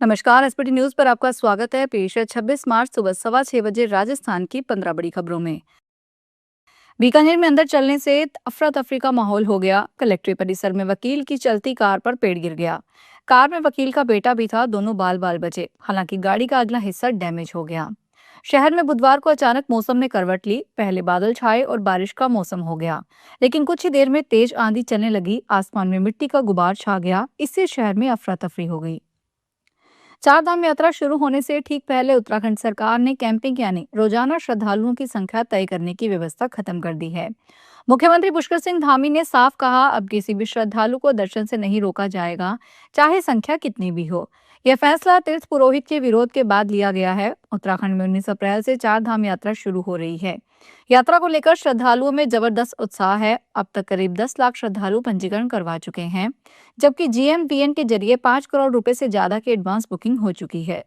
नमस्कार। SPT news पर आपका स्वागत है। पेश है 26 मार्च सुबह 6:15 राजस्थान की 15 बड़ी खबरों में। बीकानेर में अंदर चलने से अफरा तफरी का माहौल हो गया। कलेक्ट्रेट परिसर में वकील की चलती कार पर पेड़ गिर गया। कार में वकील का बेटा भी था, दोनों बाल बाल बचे। हालांकि गाड़ी का अगला हिस्सा डैमेज हो गया। शहर में बुधवार को अचानक मौसम ने करवट ली। पहले बादल छाए और बारिश का मौसम हो गया, लेकिन कुछ ही देर में तेज आंधी चलने लगी। आसमान में मिट्टी का गुबार छा गया। इससे शहर में अफरा तफरी हो गई। चार धाम यात्रा शुरू होने से ठीक पहले उत्तराखंड सरकार ने कैंपिंग यानी रोजाना श्रद्धालुओं की संख्या तय करने की व्यवस्था खत्म कर दी है। मुख्यमंत्री पुष्कर सिंह धामी ने साफ कहा, अब किसी भी श्रद्धालु को दर्शन से नहीं रोका जाएगा, चाहे संख्या कितनी भी हो। यह फैसला तीर्थ पुरोहित के विरोध के बाद लिया गया है। उत्तराखंड में 19 अप्रैल से चार धाम यात्रा शुरू हो रही है। यात्रा को लेकर श्रद्धालुओं में जबरदस्त उत्साह है। अब तक करीब 10 लाख श्रद्धालु पंजीकरण करवा चुके हैं, जबकि जीएमवीएन के जरिए 5 करोड़ रुपए से ज्यादा की एडवांस बुकिंग हो चुकी है।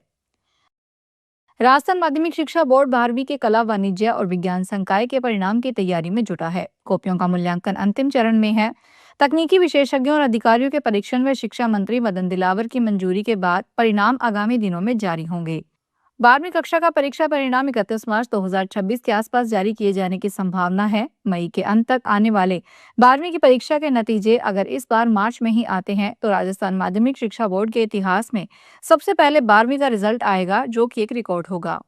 राजस्थान माध्यमिक शिक्षा बोर्ड 12वीं के कला, वाणिज्य और विज्ञान संकाय के परिणाम की तैयारी में जुटा है। कॉपियों का मूल्यांकन अंतिम चरण में है। तकनीकी विशेषज्ञों और अधिकारियों के परीक्षण व शिक्षा मंत्री मदन दिलावर की मंजूरी के बाद परिणाम आगामी दिनों में जारी होंगे। 12वीं कक्षा का परीक्षा परिणाम 31 मार्च 2026 के आसपास जारी किए जाने की संभावना है। मई के अंत तक आने वाले 12वीं की परीक्षा के नतीजे अगर इस बार मार्च में ही आते हैं तो राजस्थान माध्यमिक शिक्षा बोर्ड के इतिहास में सबसे पहले 12वीं का रिजल्ट आएगा, जो कि एक रिकॉर्ड होगा।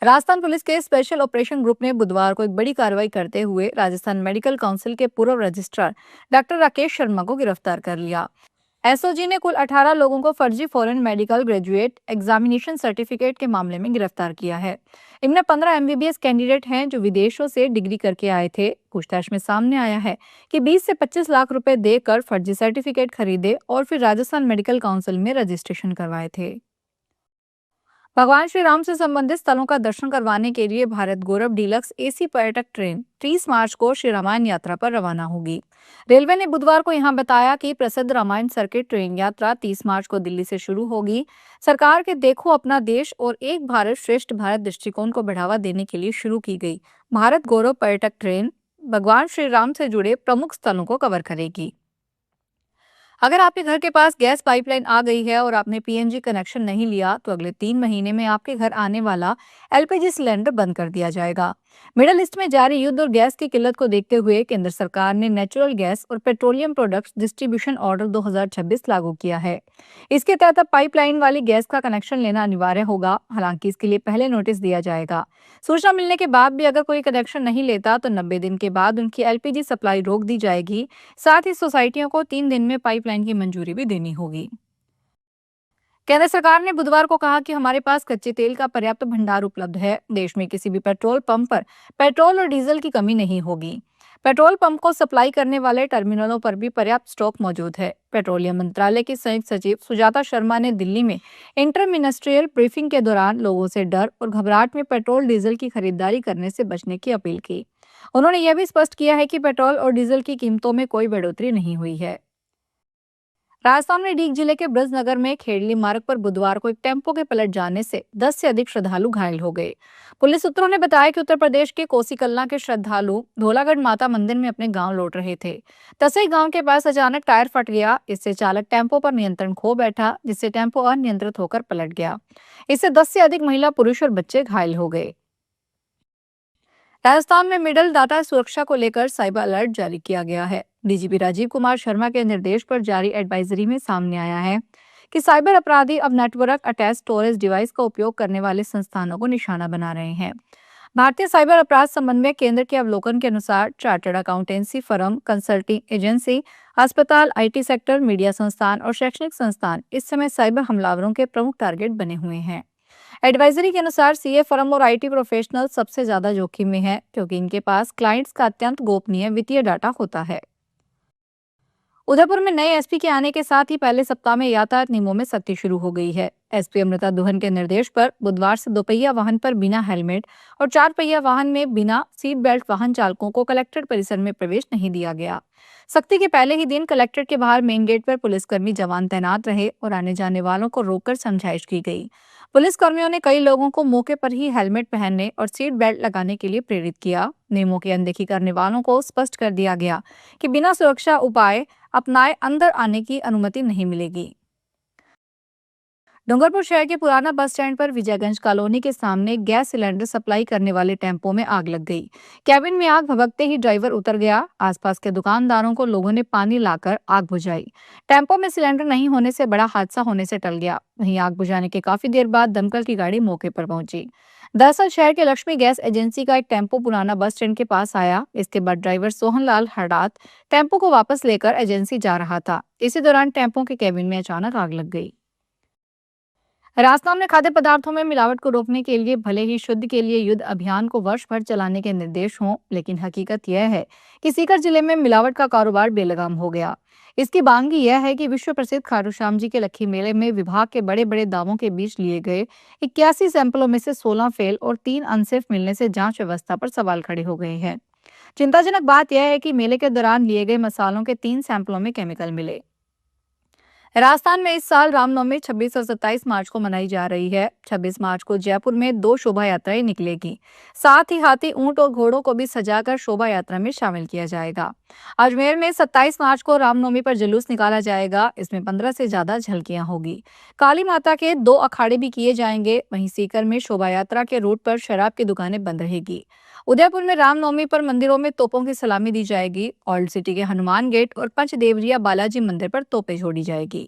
राजस्थान पुलिस के स्पेशल ऑपरेशन ग्रुप ने बुधवार को एक बड़ी कार्रवाई करते हुए राजस्थान मेडिकल काउंसिल के पूर्व रजिस्ट्रार डॉक्टर राकेश शर्मा को गिरफ्तार कर लिया। एसओजी ने कुल 18 लोगों को फर्जी foreign medical graduate examination certificate के मामले में गिरफ्तार किया है। इनमें 15 एमबीबीएस कैंडिडेट हैं जो विदेशों से डिग्री करके आए थे। पूछताछ में सामने आया है कि 20 से 25 लाख रुपए देकर फर्जी सर्टिफिकेट खरीदे और फिर राजस्थान मेडिकल काउंसिल में रजिस्ट्रेशन करवाए थे। भगवान श्री राम से संबंधित स्थलों का दर्शन करवाने के लिए भारत गौरव डीलक्स एसी पर्यटक ट्रेन 30 मार्च को श्री रामायण यात्रा पर रवाना होगी। रेलवे ने बुधवार को यहां बताया कि प्रसिद्ध रामायण सर्किट ट्रेन यात्रा 30 मार्च को दिल्ली से शुरू होगी। सरकार के देखो अपना देश और एक भारत श्रेष्ठ भारत दृष्टिकोण को बढ़ावा देने के लिए शुरू की गई भारत गौरव पर्यटक ट्रेन भगवान श्री राम से जुड़े प्रमुख स्थलों को कवर करेगी। अगर आपके घर के पास गैस पाइपलाइन आ गई है और आपने पीएनजी कनेक्शन नहीं लिया तो अगले 3 महीने में आपके घर आने वाला एलपीजी सिलेंडर बंद कर दिया जाएगा। मिडल ईस्ट में जारी युद्ध और गैस की किल्लत को देखते हुए केंद्र सरकार ने नेचुरल गैस और पेट्रोलियम प्रोडक्ट्स डिस्ट्रीब्यूशन ऑर्डर 2026 लागू किया है। इसके तहत अब पाइपलाइन वाली गैस का कनेक्शन लेना अनिवार्य होगा। हालांकि इसके लिए पहले नोटिस दिया जाएगा। सूचना मिलने के बाद भी अगर कोई कनेक्शन नहीं लेता तो 90 दिन के बाद उनकी एलपीजी सप्लाई रोक दी जाएगी। साथ ही सोसाइटियों को 3 दिन में पाइपलाइन की मंजूरी भी देनी होगी। केंद्र सरकार ने बुधवार को कहा कि हमारे पास कच्चे तेल का पर्याप्त भंडार उपलब्ध है। देश में किसी भी पेट्रोल पंप पर पेट्रोल और डीजल की कमी नहीं होगी। पेट्रोल पंप को सप्लाई करने वाले टर्मिनलों पर भी पर्याप्त स्टॉक मौजूद है। पेट्रोलियम मंत्रालय की संयुक्त सचिव सुजाता शर्मा ने दिल्ली में इंटर मिनिस्ट्रियल ब्रीफिंग के दौरान लोगों से डर और घबराहट में पेट्रोल डीजल की खरीदारी करने से बचने की अपील की। उन्होंने यह भी स्पष्ट किया है कि पेट्रोल और डीजल की कीमतों में कोई बढ़ोतरी नहीं हुई है। राजस्थान में डीग जिले के ब्रजनगर में खेड़ली मार्ग पर बुधवार को एक टेम्पो के पलट जाने से 10 से अधिक श्रद्धालु घायल हो गए। पुलिस सूत्रों ने बताया कि उत्तर प्रदेश के कोसीकल्ला के श्रद्धालु धोलागढ़ माता मंदिर में अपने गांव लौट रहे थे। तसई गांव के पास अचानक टायर फट गया। इससे चालक टेम्पो पर नियंत्रण खो बैठा, जिससे टेम्पो अनियंत्रित होकर पलट गया। इससे 10 से अधिक महिला, पुरुष और बच्चे घायल हो गए। राजस्थान में मिडल डाटा सुरक्षा को लेकर साइबर अलर्ट जारी किया गया है। डीजीपी राजीव कुमार शर्मा के निर्देश पर जारी एडवाइजरी में सामने आया है कि साइबर अपराधी अब नेटवर्क अटैच स्टोरेज डिवाइस का उपयोग करने वाले संस्थानों को निशाना बना रहे हैं। भारतीय साइबर अपराध समन्वय केंद्र के अवलोकन के अनुसार chartered accountancy firm, consulting agency, अस्पताल, आईटी सेक्टर, मीडिया संस्थान और शैक्षणिक संस्थान इस समय साइबर हमलावरों के प्रमुख टारगेट बने हुए हैं। एडवाइजरी के अनुसार सीए फर्म और आईटी प्रोफेशनल सबसे ज्यादा जोखिम में है, क्योंकि इनके पास क्लाइंट्स का अत्यंत गोपनीय वित्तीय डाटा होता है। उदयपुर में नए एसपी के आने के साथ ही पहले सप्ताह में यातायात नियमों में सख्ती शुरू हो गई है। एसपी अमृता दुहन के निर्देश पर बुधवार से दोपहिया वाहन पर बिना हेलमेट और 4 पहिया वाहन में बिना सीट बेल्ट वाहन चालकों को कलेक्ट्रेट परिसर में प्रवेश नहीं दिया गया। सख्ती के पहले ही दिन कलेक्ट्रेट के बाहर मेन गेट पर पुलिसकर्मी जवान तैनात रहे और आने जाने वालों को रोककर समझाइश की गई। पुलिसकर्मियों ने कई लोगों को मौके पर ही हेलमेट पहनने और सीट बेल्ट लगाने के लिए प्रेरित किया। नियमों की अनदेखी करने वालों को स्पष्ट कर दिया गया कि बिना सुरक्षा उपाय अपनाए अंदर आने की अनुमति नहीं मिलेगी। डूंगरपुर शहर के पुराना बस स्टैंड पर विजयगंज कॉलोनी के सामने गैस सिलेंडर सप्लाई करने वाले टेम्पो में आग लग गई। कैबिन में आग भभकते ही ड्राइवर उतर गया। आसपास के दुकानदारों को लोगों ने पानी लाकर आग बुझाई। टेम्पो में सिलेंडर नहीं होने से बड़ा हादसा होने से टल गया। वहीं आग बुझाने के काफी देर बाद दमकल की गाड़ी मौके पर पहुंची। दरअसल शहर के लक्ष्मी गैस एजेंसी का एक टेम्पो पुराना बस स्टैंड के पास आया। इसके बाद ड्राइवर सोहनलाल हड़ात टेम्पो को वापस लेकर एजेंसी जा रहा था। इसी दौरान टेम्पो के कैबिन में अचानक आग लग गई। राजस्थान में खाद्य पदार्थों में मिलावट को रोकने के लिए भले ही शुद्ध के लिए युद्ध अभियान को वर्ष भर चलाने के निर्देश हों, लेकिन हकीकत यह है कि सीकर जिले में मिलावट का कारोबार बेलगाम हो गया। इसकी बांगी यह है कि विश्व प्रसिद्ध खाटू श्याम जी के लक्खी मेले में विभाग के बड़े बड़े दावों के बीच लिए गए 81 सैंपलों में से 16 फेल और 3 अनसेफ मिलने से जांच व्यवस्था पर सवाल खड़े हो गए हैं। चिंताजनक बात यह है कि मेले के दौरान लिए गए मसालों के 3 सैंपलों में केमिकल मिले। राजस्थान में इस साल रामनवमी 26 और 27 मार्च को मनाई जा रही है। 26 मार्च को जयपुर में 2 शोभा यात्राएं निकलेगी। साथ ही हाथी, ऊंट और घोड़ों को भी सजाकर शोभा यात्रा में शामिल किया जाएगा। अजमेर में 27 मार्च को रामनवमी पर जुलूस निकाला जाएगा। इसमें 15 से ज्यादा झलकियां होगी। काली माता के 2 अखाड़े भी किए जाएंगे। वहीं सीकर में शोभा यात्रा के रूट पर शराब की दुकानें बंद रहेगी। उदयपुर में रामनवमी पर मंदिरों में तोपों की सलामी दी जाएगी। ओल्ड सिटी के हनुमान गेट और पंचदेवरिया बालाजी मंदिर पर तोपें छोड़ी जाएगी।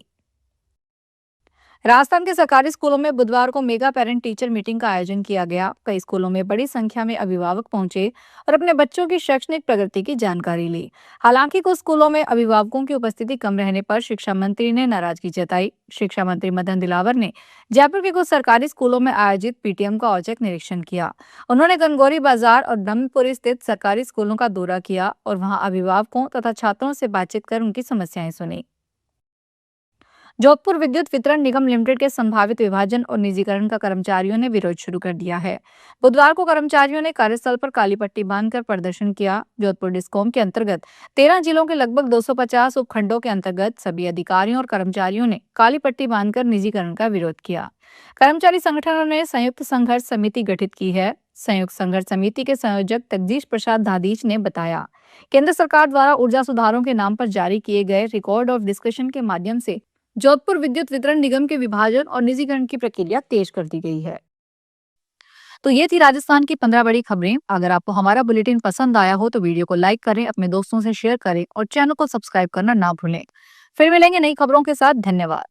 राजस्थान के सरकारी स्कूलों में बुधवार को मेगा पेरेंट टीचर मीटिंग का आयोजन किया गया। कई स्कूलों में बड़ी संख्या में अभिभावक पहुंचे और अपने बच्चों की शैक्षणिक प्रगति की जानकारी ली। हालांकि कुछ स्कूलों में अभिभावकों की उपस्थिति कम रहने पर शिक्षा मंत्री ने नाराजगी जताई। शिक्षा मंत्री मदन दिलावर ने जयपुर के कुछ सरकारी स्कूलों में आयोजित पीटीएम का औचक निरीक्षण किया। उन्होंने गनगौरी बाजार और ब्रह्मपुरी स्थित सरकारी स्कूलों का दौरा किया और वहां अभिभावकों तथा छात्रों से बातचीत कर उनकी समस्याएं सुनी। जोधपुर विद्युत वितरण निगम लिमिटेड के संभावित विभाजन और निजीकरण का कर्मचारियों ने विरोध शुरू कर दिया है। बुधवार को कर्मचारियों ने कार्यस्थल पर काली पट्टी बांधकर प्रदर्शन किया। जोधपुर डिस्कॉम के अंतर्गत 13 जिलों के लगभग 250 उपखंडों के अंतर्गत सभी अधिकारियों और कर्मचारियों ने काली पट्टी बांधकर निजीकरण का विरोध किया। कर्मचारी संगठनों ने संयुक्त संघर्ष समिति गठित की है। संयुक्त संघर्ष समिति के संयोजक जगदीश प्रसाद दादीच ने बताया, केंद्र सरकार द्वारा ऊर्जा सुधारों के नाम पर जारी किए गए रिकॉर्ड ऑफ डिस्कशन के माध्यम से जोधपुर विद्युत वितरण निगम के विभाजन और निजीकरण की प्रक्रिया तेज कर दी गई है। तो ये थी राजस्थान की 15 बड़ी खबरें। अगर आपको हमारा बुलेटिन पसंद आया हो तो वीडियो को लाइक करें, अपने दोस्तों से शेयर करें और चैनल को सब्सक्राइब करना ना भूलें। फिर मिलेंगे नई खबरों के साथ। धन्यवाद।